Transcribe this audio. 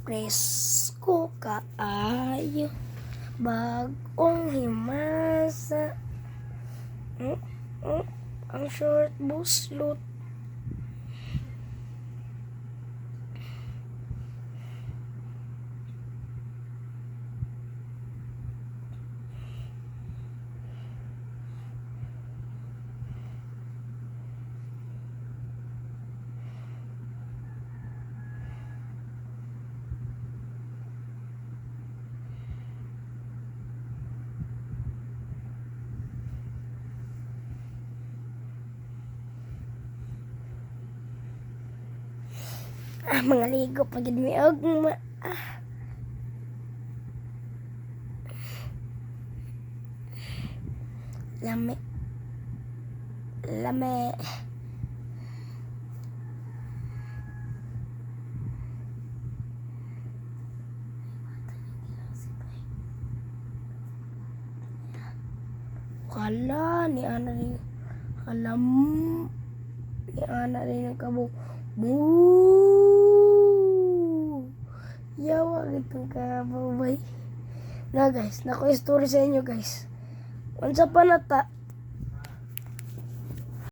Presko kaayo bagong himasa. Ang short buslot. Mga ligo pagid mi og lame kala ni ana ni alam ni ana ni nagkabo yawa itong kababay na guys, nako story sa inyo guys. Once upon a